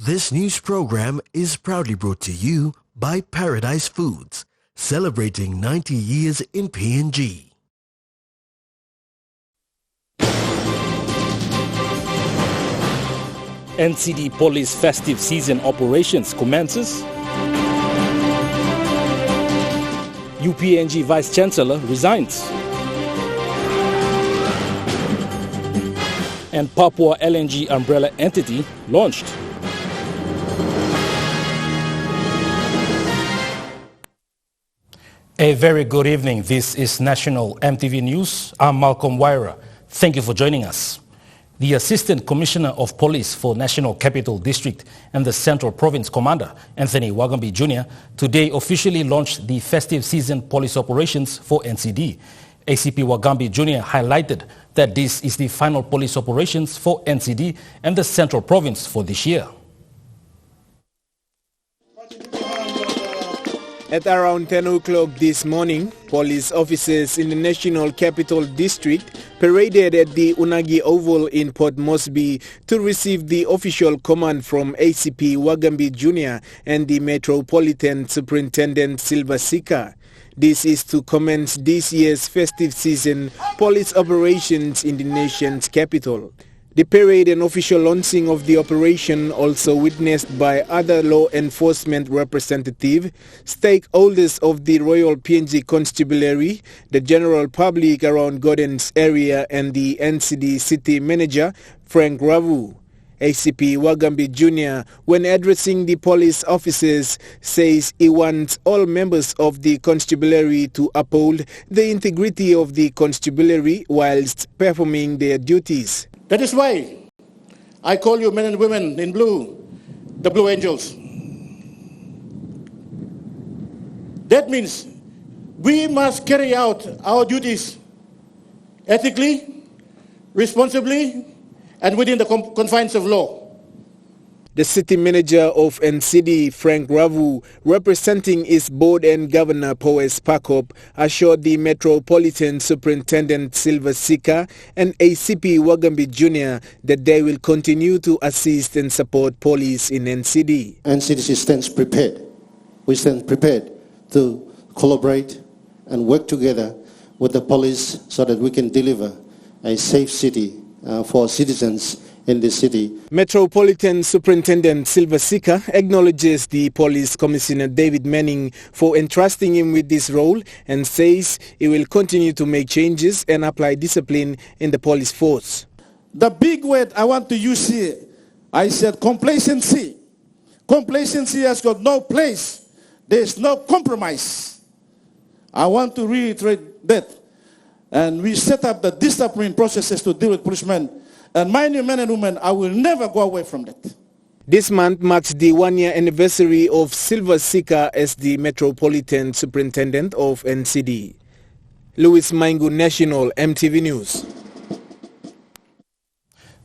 This news program is proudly brought to you by Paradise Foods, celebrating 90 years in PNG. NCD Police festive season operations commences. UPNG Vice Chancellor resigns. And Papua LNG umbrella entity launched. A very good evening. This is National EMTV News. I'm Malcolm Waira. Thank you for joining us. The Assistant Commissioner of Police for National Capital District and the Central Province Commander, Anthony Wagambi Jr., today officially launched the festive season police operations for NCD. ACP Wagambi Jr. highlighted that this is the final police operations for NCD and the Central Province for this year. At around 10 o'clock this morning, police officers in the National Capital District paraded at the Unagi Oval in Port Moresby to receive the official command from ACP Wagambi Jr. and the Metropolitan Superintendent Silva Sika. This is to commence this year's festive season police operations in the nation's capital. The parade and official launching of the operation also witnessed by other law enforcement representatives, stakeholders of the Royal PNG Constabulary, the general public around Gordon's area and the NCD City Manager, Frank Ravu. ACP Wagambi Jr., when addressing the police officers, says he wants all members of the constabulary to uphold the integrity of the constabulary whilst performing their duties. That is why I call you men and women in blue, the Blue Angels. That means we must carry out our duties ethically, responsibly, and within the confines of law. The city manager of NCD, Frank Ravu, representing his board and Governor Powes Pakop, assured the Metropolitan Superintendent Silva Sika and ACP Wagambi Jr. that they will continue to assist and support police in NCD. NCD stands prepared. We stand prepared to collaborate and work together with the police so that we can deliver a safe city for citizens in the city. Metropolitan Superintendent Silva Sika acknowledges the Police Commissioner David Manning for entrusting him with this role and says he will continue to make changes and apply discipline in the police force. The big word I want to use here, I said complacency. Complacency has got no place. There is no compromise. I want to reiterate that. And we set up the discipline processes to deal with policemen. And my new men and women, I will never go away from that. This month marks the one-year anniversary of Silva Sika as the Metropolitan Superintendent of NCD. Louis Maingu, National EMTV News.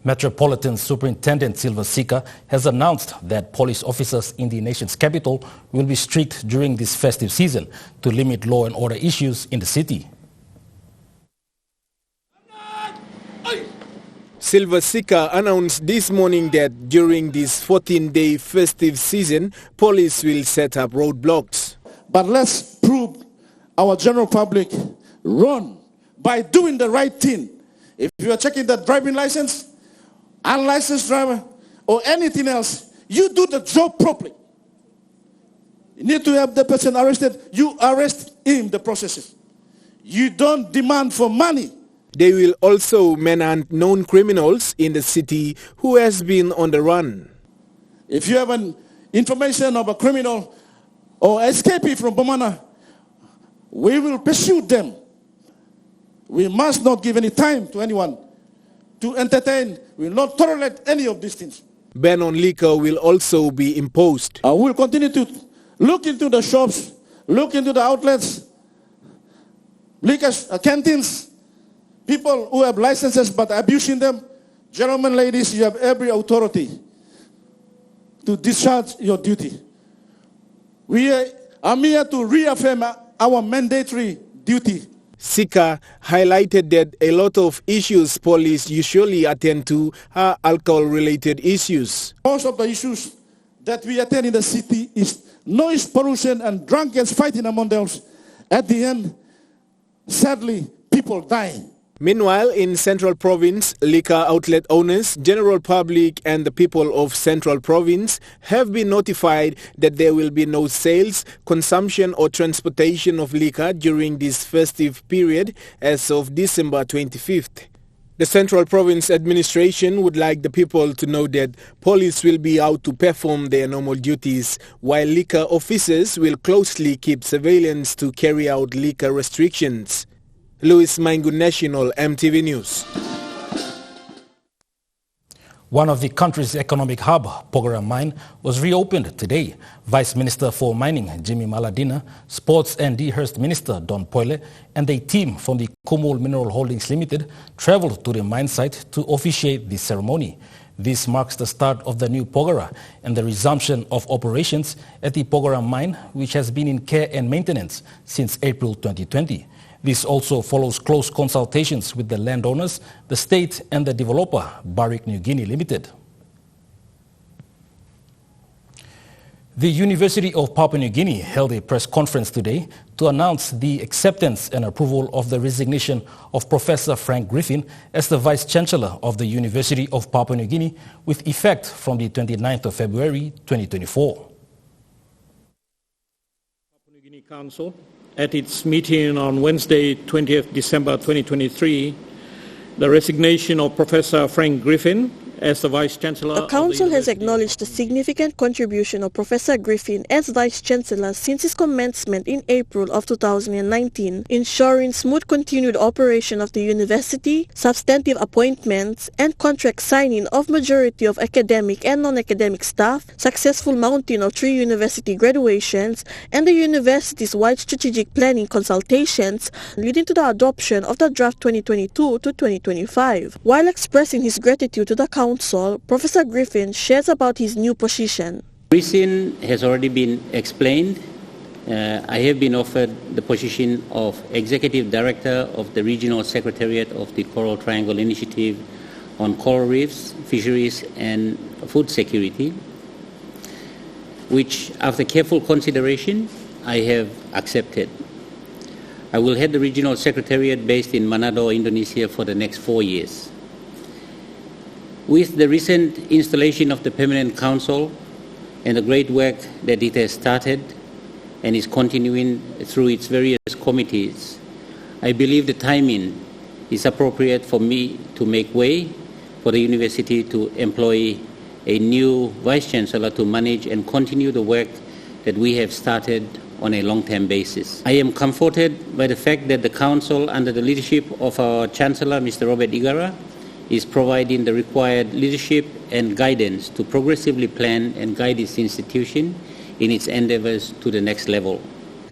Metropolitan Superintendent Silva Sika has announced that police officers in the nation's capital will be strict during this festive season to limit law and order issues in the city. Silva Sika announced this morning that during this 14-day festive season, police will set up roadblocks. But let's prove our general public wrong by doing the right thing. If you are checking the driving license, unlicensed driver, or anything else, you do the job properly. You need to have the person arrested, you arrest him in the processes. You don't demand for money. They will also manhunt known criminals in the city who has been on the run. If you have an information of a criminal or escapee from Bomana, we will pursue them. We must not give any time to anyone to entertain. We will not tolerate any of these things. Ban on liquor will also be imposed. We will continue to look into the shops, look into the outlets, liquor canteens, people who have licenses but abusing them. Gentlemen, ladies, you have every authority to discharge your duty. We are here to reaffirm our mandatory duty. Sika highlighted that a lot of issues police usually attend to are alcohol-related issues. Most of the issues that we attend in the city is noise pollution and drunkards fighting among themselves. At the end, sadly, people die. Meanwhile, in Central Province, liquor outlet owners, general public and the people of Central Province have been notified that there will be no sales, consumption or transportation of liquor during this festive period as of December 25th. The Central Province Administration would like the people to know that police will be out to perform their normal duties, while liquor officers will closely keep surveillance to carry out liquor restrictions. Louis Maingu, National EMTV News. One of the country's economic hub, Porgera Mine, was reopened today. Vice Minister for Mining, Jimmy Maladina, Sports and Dehurst Minister, Don Poile, and a team from the Kumul Mineral Holdings Limited traveled to the mine site to officiate the ceremony. This marks the start of the new Porgera and the resumption of operations at the Porgera Mine, which has been in care and maintenance since April 2020. This also follows close consultations with the landowners, the state and the developer, Barrick New Guinea Limited. The University of Papua New Guinea held a press conference today to announce the acceptance and approval of the resignation of Professor Frank Griffin as the Vice-Chancellor of the University of Papua New Guinea with effect from the 29th of February 2024. Papua New Guinea Council, at its meeting on Wednesday, 20th December 2023, the resignation of Professor Frank Griffin as the Vice-Chancellor. The Council has acknowledged the significant contribution of Professor Griffin as Vice-Chancellor since his commencement in April of 2019, ensuring smooth continued operation of the university, substantive appointments and contract signing of majority of academic and non-academic staff, successful mounting of 3 university graduations, and the university's wide strategic planning consultations leading to the adoption of the draft 2022 to 2025. While expressing his gratitude to the Council, Professor Griffin shares about his new position. Reason has already been explained. I have been offered the position of Executive Director of the Regional Secretariat of the Coral Triangle Initiative on Coral Reefs, Fisheries and Food Security, which after careful consideration I have accepted. I will head the Regional Secretariat based in Manado, Indonesia for the next 4 years. With the recent installation of the Permanent Council and the great work that it has started and is continuing through its various committees, I believe the timing is appropriate for me to make way for the university to employ a new Vice-Chancellor to manage and continue the work that we have started on a long-term basis. I am comforted by the fact that the Council, under the leadership of our Chancellor, Mr. Robert Igara, is providing the required leadership and guidance to progressively plan and guide its institution in its endeavors to the next level.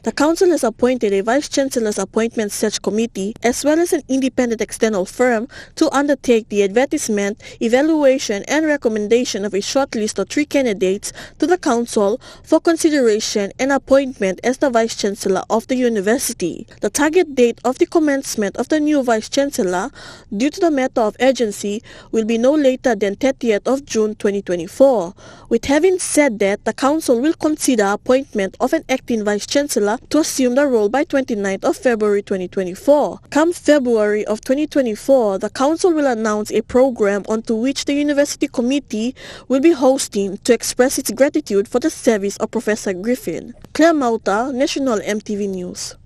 The Council has appointed a Vice-Chancellor's Appointment Search Committee as well as an independent external firm to undertake the advertisement, evaluation and recommendation of a short list of 3 candidates to the Council for consideration and appointment as the Vice-Chancellor of the university. The target date of the commencement of the new Vice-Chancellor, due to the matter of urgency, will be no later than 30th of June 2024. With having said that, the Council will consider appointment of an acting Vice-Chancellor to assume the role by 29th of February 2024. Come February of 2024, the Council will announce a program onto which the University Committee will be hosting to express its gratitude for the service of Professor Griffin. Claire Mauta, National EMTV News.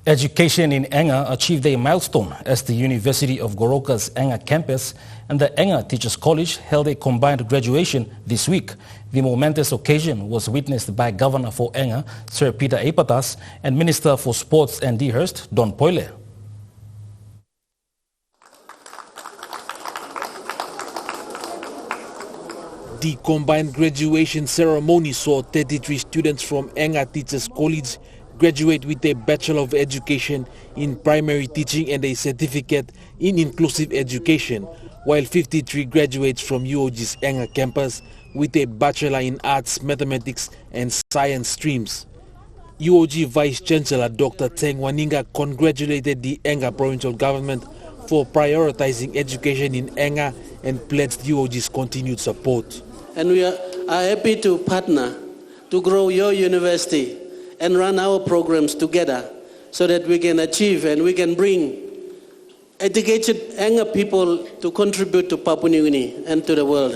Education in Enga achieved a milestone as the University of Goroka's Enga campus and the Enga Teachers College held a combined graduation this week. The momentous occasion was witnessed by Governor for Enga, Sir Peter Apatas, and Minister for Sports and Dehurst, Don Poile. The combined graduation ceremony saw 33 students from Enga Teachers College graduate with a Bachelor of Education in Primary Teaching and a Certificate in Inclusive Education, while 53 graduates from UOG's Enga campus with a Bachelor in Arts, Mathematics and Science streams. UOG Vice-Chancellor Dr. Teng Waninga congratulated the Enga provincial government for prioritizing education in Enga and pledged UOG's continued support. And we are are happy to partner to grow your university and run our programs together so that we can achieve and we can bring educated younger people to contribute to Papua New Guinea and to the world.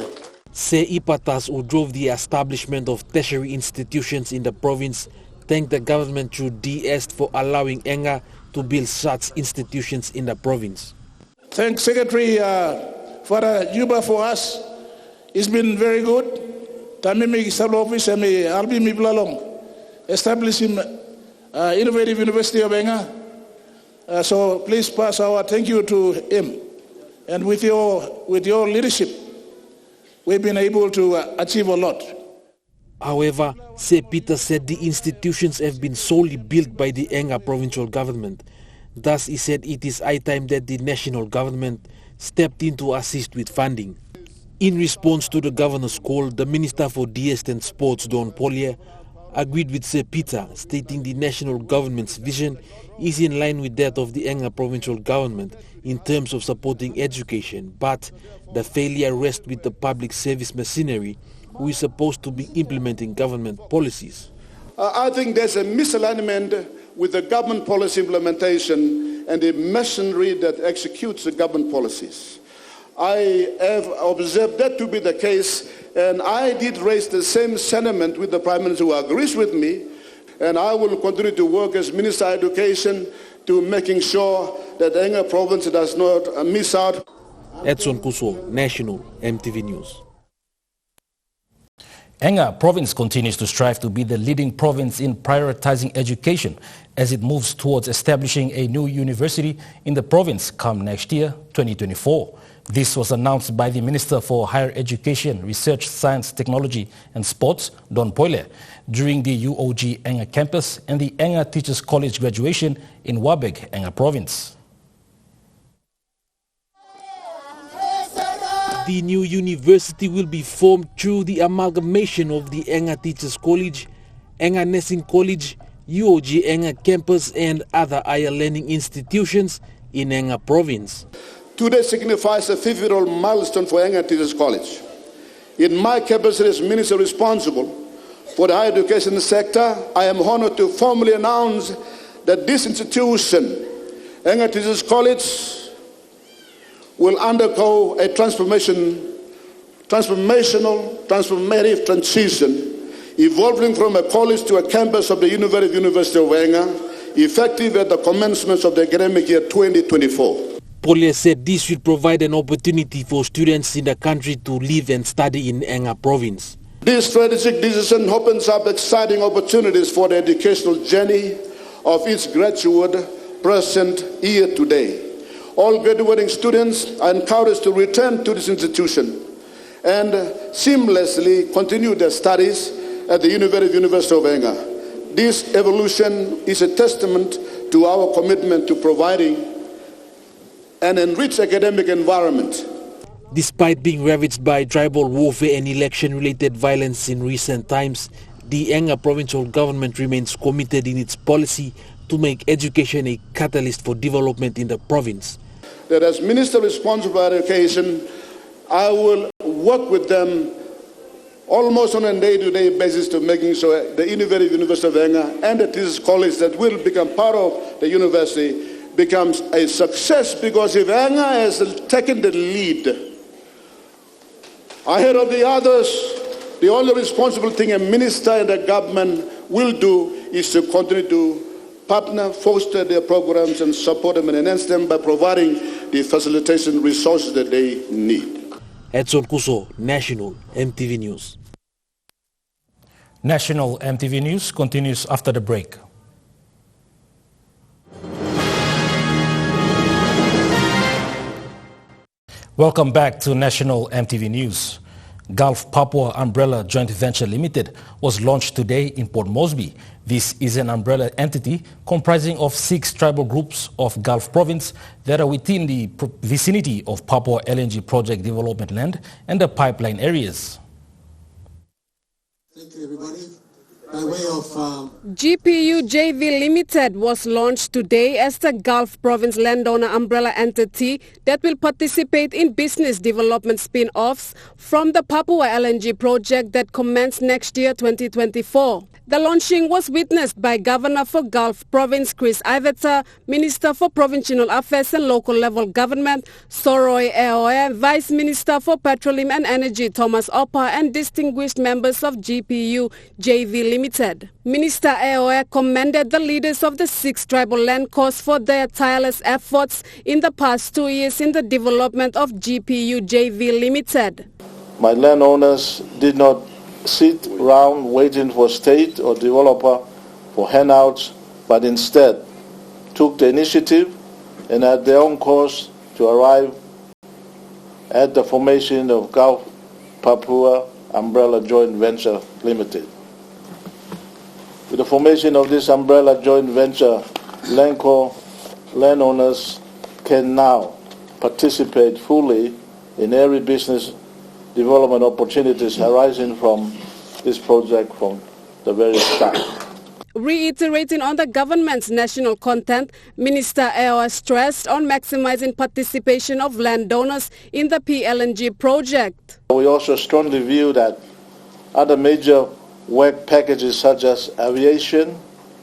Se Ipatas, who drove the establishment of tertiary institutions in the province, thanked the government through DS for allowing Enga to build such institutions in the province. Thanks, Secretary Father Juba, for us. It's been very good. Tamimi Sub Office and Albi Miblalong establishing Innovative University of Enga. So please pass our thank you to him. And with your leadership, we've been able to achieve a lot. However, Se Peter said the institutions have been solely built by the Enga provincial government. Thus, he said it is high time that the national government stepped in to assist with funding. In response to the governor's call, the Minister for DS and Sports, Don Polier, agreed with Se Peter, stating the national government's vision is in line with that of the Enga provincial government in terms of supporting education, but the failure rests with the public service machinery, who is supposed to be implementing government policies. I think there's a misalignment with the government policy implementation and the machinery that executes the government policies. I have observed that to be the case, and I did raise the same sentiment with the Prime Minister, who agrees with me, and I will continue to work as Minister of Education to making sure that the Enga province does not miss out. Edson Kuso, National EMTV News. Enga province continues to strive to be the leading province in prioritizing education as it moves towards establishing a new university in the province come next year, 2024. This was announced by the Minister for Higher Education, Research, Science, Technology and Sports, Don Poile, during the UOG Enga campus and the Enga Teachers College graduation in Wabeg, Enga province. The new university will be formed through the amalgamation of the Enga Teachers College, Enga Nursing College, UOG Enga campus and other higher learning institutions in Enga province. Today signifies a pivotal milestone for Enga Teachers College. In my capacity as Minister responsible for the higher education sector, I am honored to formally announce that this institution, Enga Teachers College, will undergo a transformative transition, evolving from a college to a campus of the University of Enga, effective at the commencement of the academic year 2024. Polier said this will provide an opportunity for students in the country to live and study in Enga province. This strategic decision opens up exciting opportunities for the educational journey of each graduate present here today. All graduating students are encouraged to return to this institution and seamlessly continue their studies at the University of Enga. This evolution is a testament to our commitment to providing an enriched academic environment. Despite being ravaged by tribal warfare and election-related violence in recent times, the Enga provincial government remains committed in its policy to make education a catalyst for development in the province. That as Minister responsible for education, I will work with them almost on a day-to-day basis to making sure the University of Enga and the Teachers College that will become part of the university becomes a success, because if Enga has taken the lead ahead of the others, the only responsible thing a minister and the government will do is to continue to partner, foster their programs and support them and enhance them by providing the facilitation resources that they need. Edson Kuso, National EMTV News. National EMTV News continues after the break. Welcome back to National EMTV News. Gulf Papua Umbrella Joint Venture Limited was launched today in Port Moresby. This is an umbrella entity comprising of 6 tribal groups of Gulf Province that are within the vicinity of Papua LNG project development land and the pipeline areas. Thank you, everybody. by way of GPU JV Limited was launched today as the Gulf Province landowner umbrella entity that will participate in business development spin-offs from the Papua LNG project that commenced next year 2024. The launching was witnessed by Governor for Gulf Province Chris Iveta, Minister for Provincial Affairs and Local Level Government Soroy Eoe, Vice Minister for Petroleum and Energy Thomas Oppa, and distinguished members of GPU JV Limited. Minister Eoe commended the leaders of the 6 tribal land courts for their tireless efforts in the past 2 years in the development of GPU JV Limited. My landowners did not sit around waiting for state or developer for handouts, but instead took the initiative and at their own course to arrive at the formation of Gulf Papua Umbrella Joint Venture Limited. With the formation of this umbrella joint venture, landowners can now participate fully in every business development opportunities arising from this project from the very start. Reiterating on the government's national content, Minister Eoe stressed on maximizing participation of landowners in the PLNG project. We also strongly view that other major work packages such as aviation,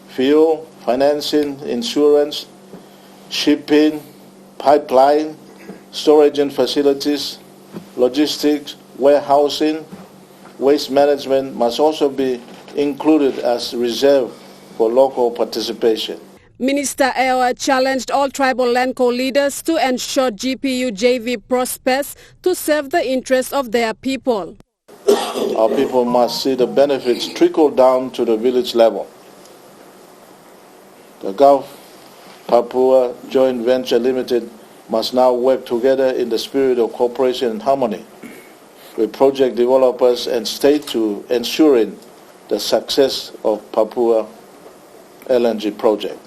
fuel, financing, insurance, shipping, pipeline, storage and facilities, logistics, warehousing, waste management must also be included as reserve for local participation. Minister Eoe challenged all tribal land co-leaders to ensure GPU JV prospers to serve the interests of their people. Our people must see the benefits trickle down to the village level. The Gulf Papua Joint Venture Limited must now work together in the spirit of cooperation and harmony with project developers and state to ensuring the success of Papua LNG project.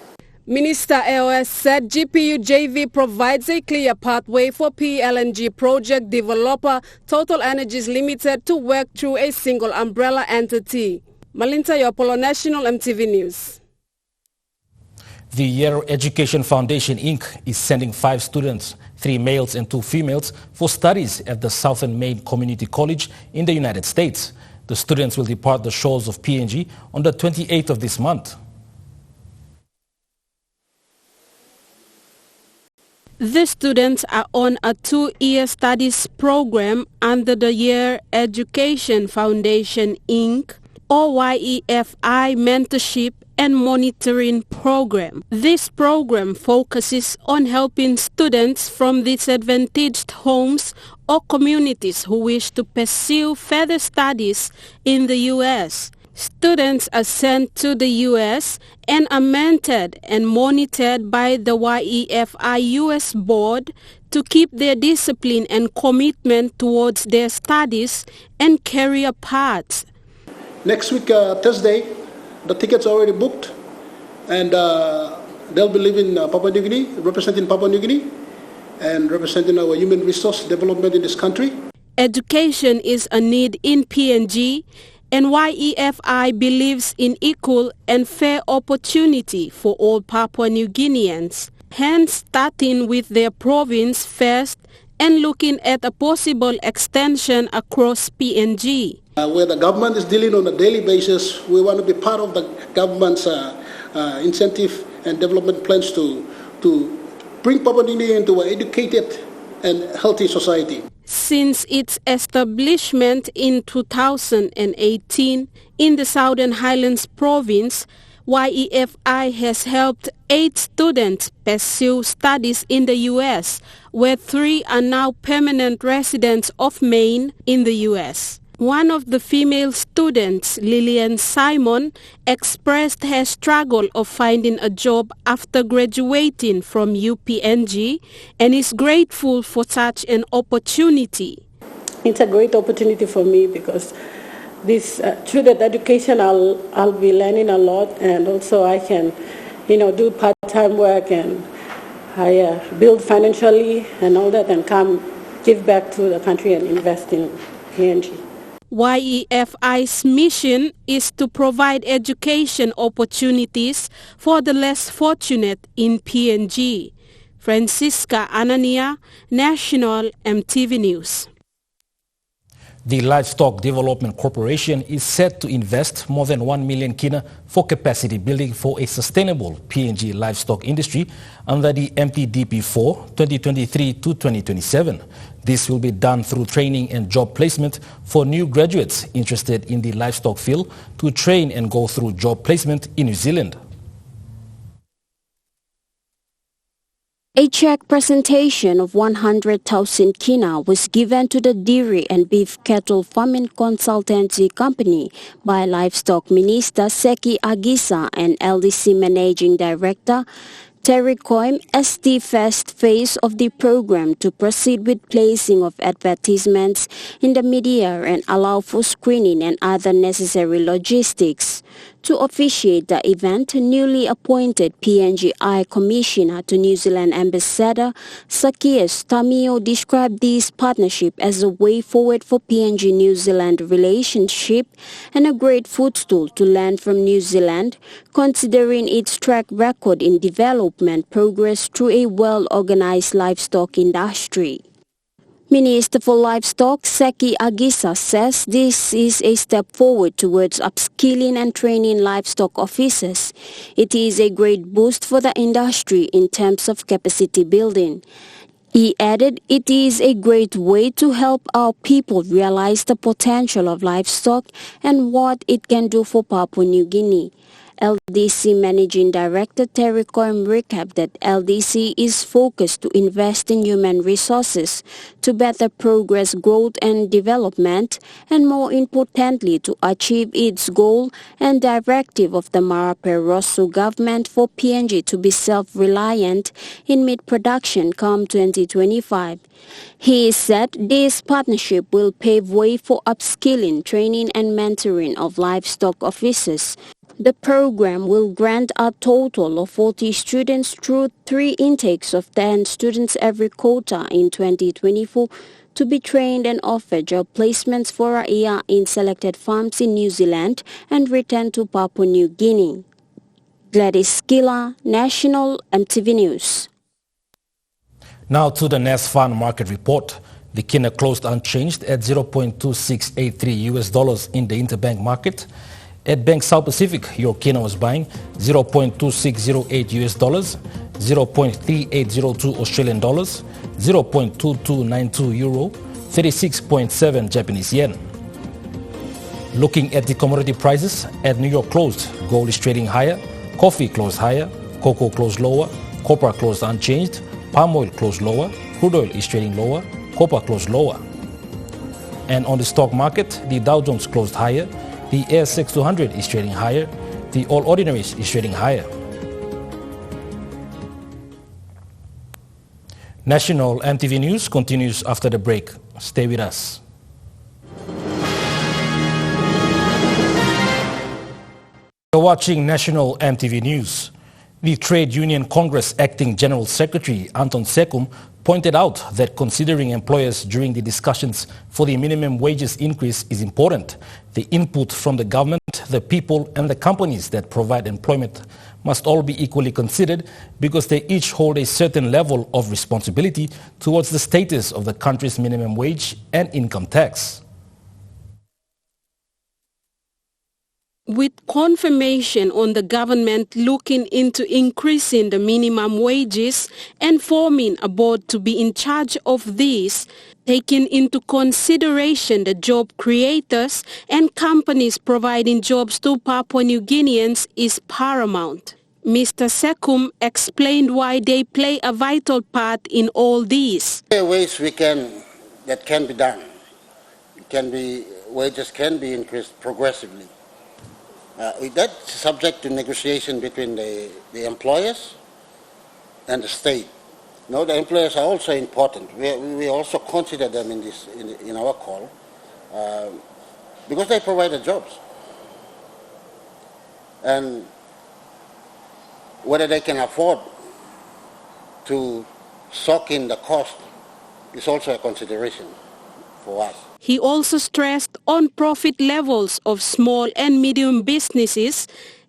Minister Eoe said GPU JV provides a clear pathway for PLNG project developer Total Energies Limited to work through a single umbrella entity. Malinta Yopolo, National EMTV News. The Year Education Foundation, Inc. is sending 5 students, 3 males and 2 females, for studies at the Southern Maine Community College in the United States. The students will depart the shores of PNG on the 28th of this month. The students are on a 2-year studies program under the Year Education Foundation, Inc. or YEFI Mentorship and Monitoring Program. This program focuses on helping students from disadvantaged homes or communities who wish to pursue further studies in the U.S. Students are sent to the U.S. and are mentored and monitored by the YEFI U.S. board to keep their discipline and commitment towards their studies and career paths. Next week, Thursday, the tickets are already booked, and they'll be leaving Papua New Guinea, representing Papua New Guinea, and representing our human resource development in this country. Education is a need in PNG, and YEFI believes in equal and fair opportunity for all Papua New Guineans, hence starting with their province first and looking at a possible extension across PNG. Where the government is dealing on a daily basis, we want to be part of the government's incentive and development plans to bring Papua New Guinea into an educated and healthy society. Since its establishment in 2018 in the Southern Highlands province, YEFI has helped 8 students pursue studies in the U.S., where 3 are now permanent residents of Maine in the U.S. One of the female students, Lillian Simon, expressed her struggle of finding a job after graduating from UPNG and is grateful for such an opportunity. It's a great opportunity for me because this through that education I'll be learning a lot, and also I can do part-time work and I build financially and all that, and come give back to the country and invest in PNG. YEFI's mission is to provide education opportunities for the less fortunate in PNG. Francisca Anania, National EMTV News. The Livestock Development Corporation is set to invest more than 1 million kina for capacity building for a sustainable PNG livestock industry under the MPDP4 2023 to 2027. This will be done through training and job placement for new graduates interested in the livestock field to train and go through job placement in New Zealand. A check presentation of 100,000 kina was given to the Dairy and Beef Cattle Farming Consultancy Company by Livestock Minister Seki Agisa and LDC Managing Director Terry Coim as the first phase of the program to proceed with placing of advertisements in the media and allow for screening and other necessary logistics. To officiate the event, newly appointed PNGI Commissioner to New Zealand Ambassador Sakias Tamio described this partnership as a way forward for PNG-New Zealand relationship and a great footstool to learn from New Zealand, considering its track record in development progress through a well-organized livestock industry. Minister for Livestock Seki Agisa says this is a step forward towards upskilling and training livestock officers. It is a great boost for the industry in terms of capacity building. He added it is a great way to help our people realize the potential of livestock and what it can do for Papua New Guinea. LDC Managing Director Terry Coim recapped that LDC is focused to invest in human resources to better progress growth and development and more importantly to achieve its goal and directive of the Marape Rosso government for PNG to be self-reliant in meat production come 2025. He said this partnership will pave way for upskilling, training and mentoring of livestock officers. The program will grant a total of 40 students through 3 intakes of 10 students every quarter in 2024 to be trained and offer job placements for a year in selected farms in New Zealand and return to Papua New Guinea. Gladys Skilla, National EMTV News. Now to the Nest Fund market report. The kina closed unchanged at $0.2683 in the interbank market. At Bank South Pacific, your kina was buying $0.2608 $0.3802 Australian dollars, 0.2292 euro, 36.7 Japanese yen. Looking at the commodity prices, at New York closed, gold is trading higher, coffee closed higher, cocoa closed lower, copper closed unchanged, palm oil closed lower, crude oil is trading lower, copper closed lower. And on the stock market, the Dow Jones closed higher, the ASX 200 is trading higher, the All Ordinaries is trading higher. National EMTV News continues after the break. Stay with us. You're watching National EMTV News. The Trade Union Congress Acting General Secretary Anton Sekum pointed out that considering employers during the discussions for the minimum wages increase is important. The input from the government, the people and the companies that provide employment must all be equally considered because they each hold a certain level of responsibility towards the status of the country's minimum wage and income tax. With confirmation on the government looking into increasing the minimum wages and forming a board to be in charge of this, taking into consideration the job creators and companies providing jobs to Papua New Guineans is paramount. Mr. Sekum explained why they play a vital part in all this. There are ways that can be done. Wages can be increased progressively. That's subject to negotiation between the employers and the state. No, the employers are also important. We also consider them in our call because they provide the jobs. And whether they can afford to soak in the cost is also a consideration. for us. He also stressed on profit levels of small and medium businesses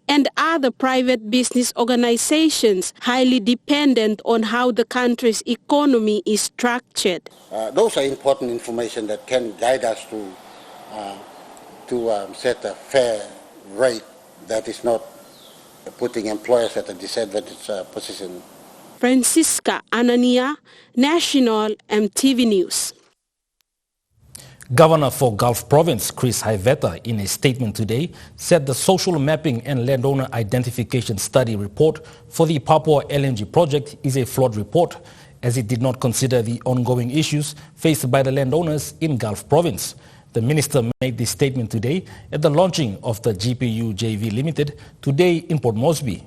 and other private business organizations highly dependent on how the country's economy is structured. Those are important information that can guide us to set a fair rate that is not putting employers at a disadvantaged position. Francisca Anania, National EMTV News. Governor for Gulf Province, Chris Haiveta, in a statement today, said the social mapping and landowner identification study report for the Papua LNG project is a flawed report, as it did not consider the ongoing issues faced by the landowners in Gulf Province. The minister made this statement today at the launching of the GPU JV Limited today in Port Moresby.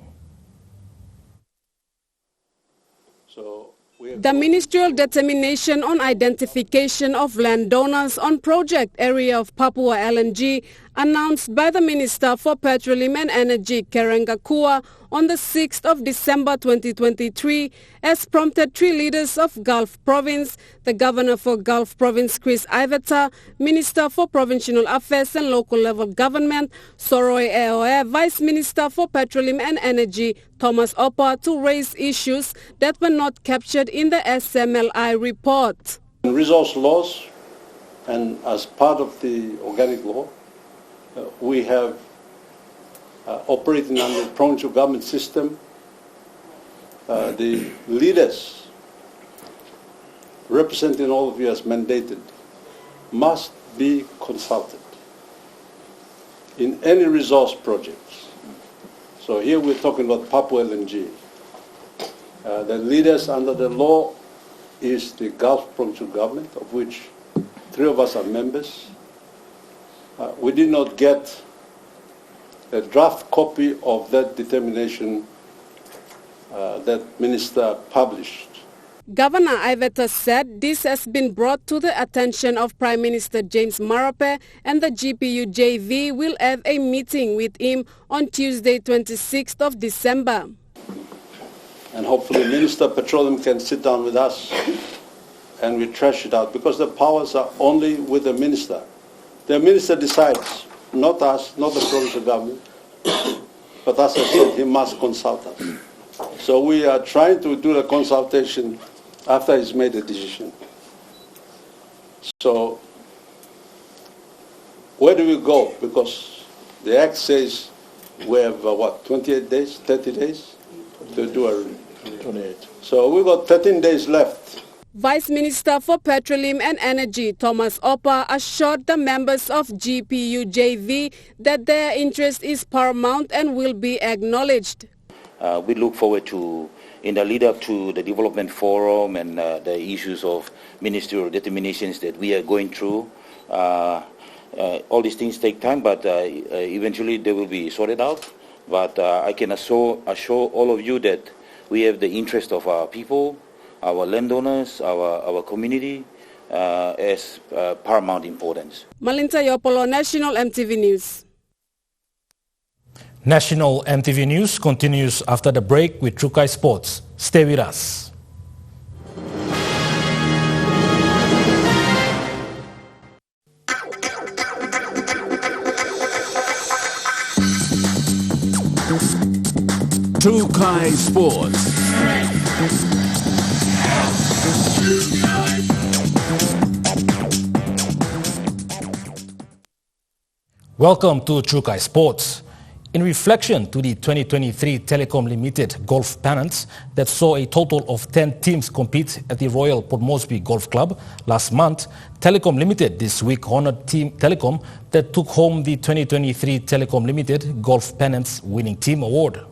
The ministerial determination on identification of landowners on project area of Papua LNG announced by the Minister for Petroleum and Energy, Kerengakua, on the 6th of December 2023 has prompted three leaders of Gulf Province, the Governor for Gulf Province, Chris Haiveta, Minister for Provincial Affairs and Local Level Government, Soroi Eoe, Vice Minister for Petroleum and Energy, Thomas Oppa, to raise issues that were not captured in the SMLI report. In resource laws and as part of the organic law, we have operating under the provincial government system, the leaders representing all of you as mandated must be consulted in any resource projects. So here we're talking about Papua LNG. The leaders under the law is the Gulf provincial government, of which three of us are members. We did not get a draft copy of that determination that Minister published. Governor Haiveta said this has been brought to the attention of Prime Minister James Marape, and the GPU JV will have a meeting with him on Tuesday, 26th of December. And hopefully Minister Petroleum can sit down with us and we trash it out, because the powers are only with the minister. The minister decides, not us, not the provincial government, but as I said, he must consult us. So we are trying to do the consultation after he's made a decision. So where do we go? Because the Act says we have, 28 days, 30 days to do a 28. So we've got 13 days left. Vice Minister for Petroleum and Energy, Thomas Oppa, assured the members of GPU JV that their interest is paramount and will be acknowledged. We look forward to, in the lead-up to the development forum and the issues of ministerial determinations that we are going through. All these things take time, but eventually they will be sorted out. But I can assure all of you that we have the interest of our people, our landowners, our community as paramount importance. Malinta Yopolo, National EMTV News. National EMTV News continues after the break with Trukai Sports. Stay with us. Trukai Sports. Welcome to Trukai Sports. In reflection to the 2023 Telecom Limited Golf Pennants that saw a total of 10 teams compete at the Royal Port Moresby Golf Club last month, Telecom Limited this week honored Team Telecom that took home the 2023 Telecom Limited Golf Pennants Winning Team Award.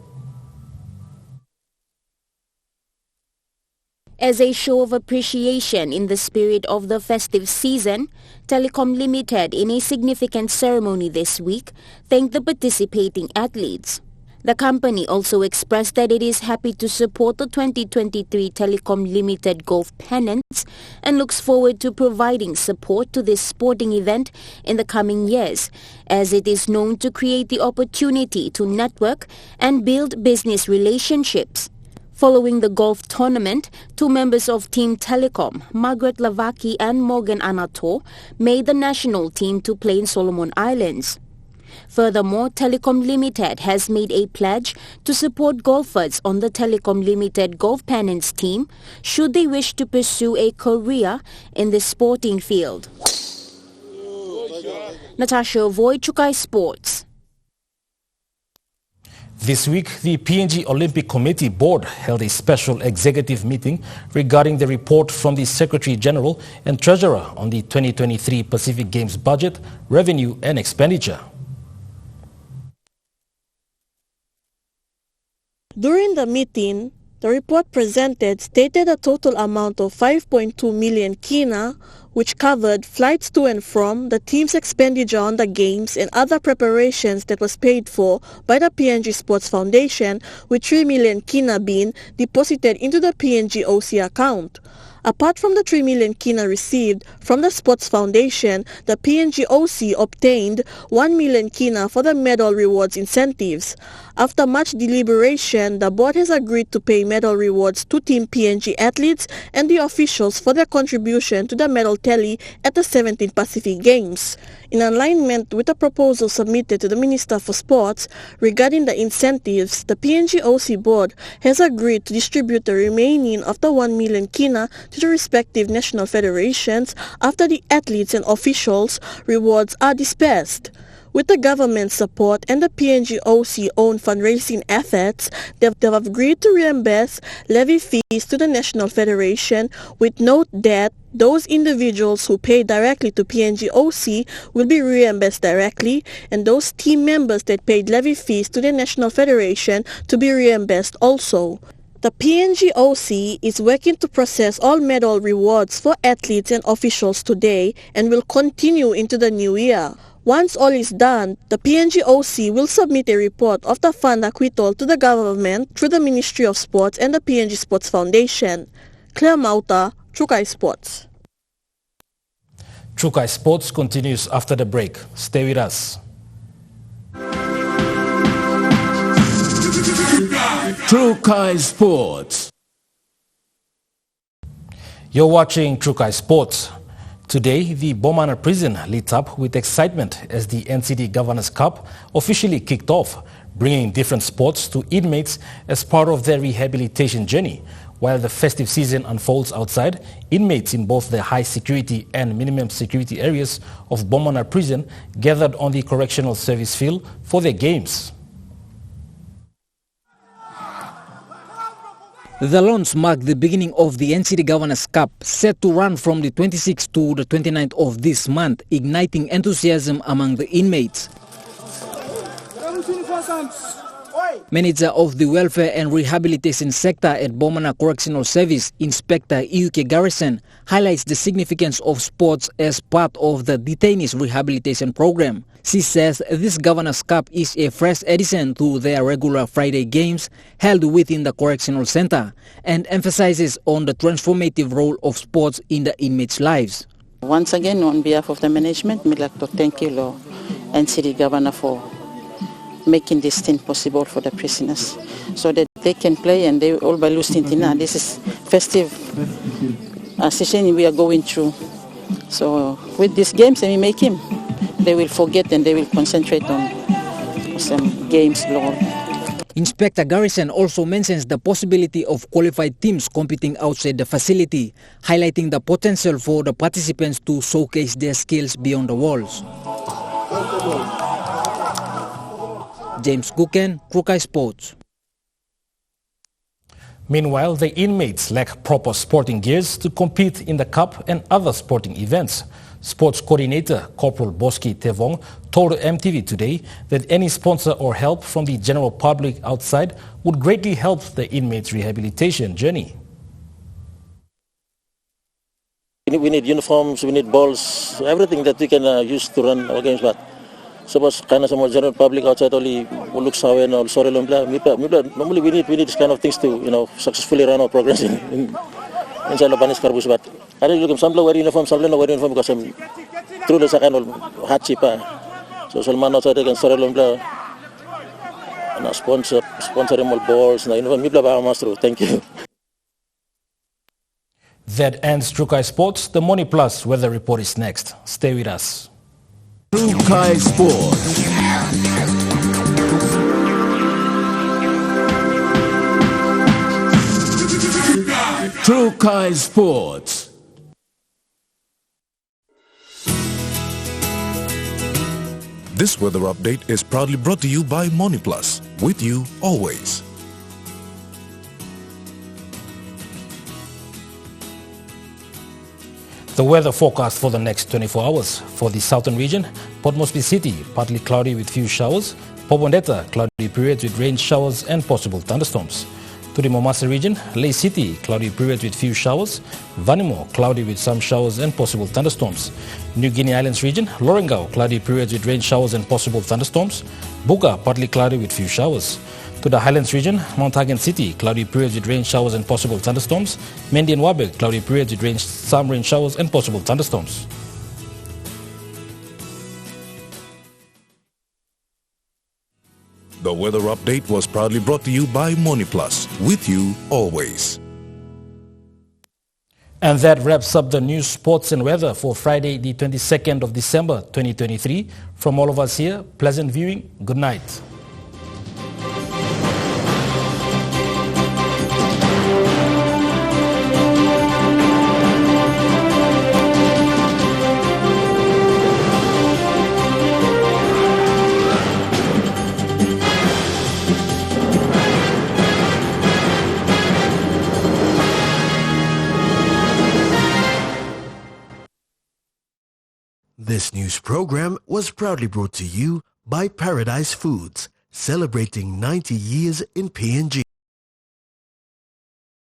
As a show of appreciation in the spirit of the festive season, Telecom Limited, in a significant ceremony this week, thanked the participating athletes. The company also expressed that it is happy to support the 2023 Telecom Limited Golf Pennants and looks forward to providing support to this sporting event in the coming years, as it is known to create the opportunity to network and build business relationships. Following the golf tournament, two members of Team Telecom, Margaret Lavaki and Morgan Anato, made the national team to play in Solomon Islands. Furthermore, Telecom Limited has made a pledge to support golfers on the Telecom Limited Golf Pennants team should they wish to pursue a career in the sporting field. Natasha Voy, Chukai Sports. This week, the PNG Olympic Committee Board held a special executive meeting regarding the report from the Secretary General and Treasurer on the 2023 Pacific Games budget, revenue and expenditure. During the meeting, the report presented stated a total amount of 5.2 million kina, which covered flights to and from, the team's expenditure on the games and other preparations that was paid for by the PNG Sports Foundation, with 3 million kina being deposited into the PNG OC account. Apart from the 3 million kina received from the Sports Foundation, the PNG OC obtained 1 million kina for the medal rewards incentives. After much deliberation, the board has agreed to pay medal rewards to Team PNG athletes and the officials for their contribution to the medal tally at the 17th Pacific Games. In alignment with the proposal submitted to the Minister for Sports regarding the incentives, the PNG OC board has agreed to distribute the remaining of the 1 million kina to the respective national federations after the athletes and officials' rewards are dispersed. With the government's support and the PNG OC own fundraising efforts, they've agreed to reimburse levy fees to the National Federation, with note that those individuals who pay directly to PNG OC will be reimbursed directly, and those team members that paid levy fees to the National Federation to be reimbursed also. The PNG OC is working to process all medal rewards for athletes and officials today and will continue into the new year. Once all is done, the PNG OC will submit a report of the fund acquittal to the government through the Ministry of Sports and the PNG Sports Foundation. Claire Mauta, Chukai Sports. Chukai Sports continues after the break. Stay with us. Chukai Sports. You're watching Chukai Sports. Today, the Bomana prison lit up with excitement as the NCD Governors Cup officially kicked off, bringing different sports to inmates as part of their rehabilitation journey. While the festive season unfolds outside, inmates in both the high security and minimum security areas of Bomana prison gathered on the correctional service field for their games. The launch marked the beginning of the NCD Governors Cup, set to run from the 26th to the 29th of this month, igniting enthusiasm among the inmates. Manager of the Welfare and Rehabilitation Sector at Bomana Correctional Service, Inspector Iuke Garrison, highlights the significance of sports as part of the detainees rehabilitation program. She says this Governors Cup is a fresh addition to their regular Friday games held within the Correctional Center and emphasizes on the transformative role of sports in the inmates' lives. Once again, on behalf of the management, we'd like to thank you, Lord, NCD Governor, for making this thing possible for the prisoners so that they can play and they all by losing tina. This is festive session we are going through. So with these games and we make him, they will forget and they will concentrate on some games, Lord. Inspector Garrison also mentions the possibility of qualified teams competing outside the facility, highlighting the potential for the participants to showcase their skills beyond the walls. James Guken, Krukai Sports. Meanwhile, the inmates lack proper sporting gears to compete in the cup and other sporting events. Sports coordinator Corporal Boski Tevong told EMTV today that any sponsor or help from the general public outside would greatly help the inmates' rehabilitation journey. We need uniforms, we need balls, everything that we can use to run our games. But suppose karena semua general public outside only look sawen or sorry normally we need this kind of things to successfully run our programs inside Lebanese Carbus. But I look some wear uniform, some not wear uniform because I'm through the second hachi pa. So Salman outside against sorry sponsoring all balls. Na uniform, mi plaba master. Thank you. That ends True Kai Sports. The Money Plus weather report is next. Stay with us. True Kai Sports. True Kai Sports. This weather update is proudly brought to you by Money Plus. With you always. The weather forecast for the next 24 hours. For the southern region, Port Moresby City, partly cloudy with few showers. Pobondeta, cloudy periods with rain showers and possible thunderstorms. To the Momasa region, Ley City, cloudy periods with few showers. Vanimo, cloudy with some showers and possible thunderstorms. New Guinea Islands region, Lorengau, cloudy periods with rain showers and possible thunderstorms. Buka, partly cloudy with few showers. To the Highlands region, Mount Hagen City, cloudy periods with rain showers and possible thunderstorms. Mendi and Wabeg, cloudy periods with some rain showers and possible thunderstorms. The weather update was proudly brought to you by Money Plus. With you always. And that wraps up the news, sports and weather for Friday, the 22nd of December, 2023. From all of us here, pleasant viewing. Good night. This news program was proudly brought to you by Paradise Foods, celebrating 90 years in PNG.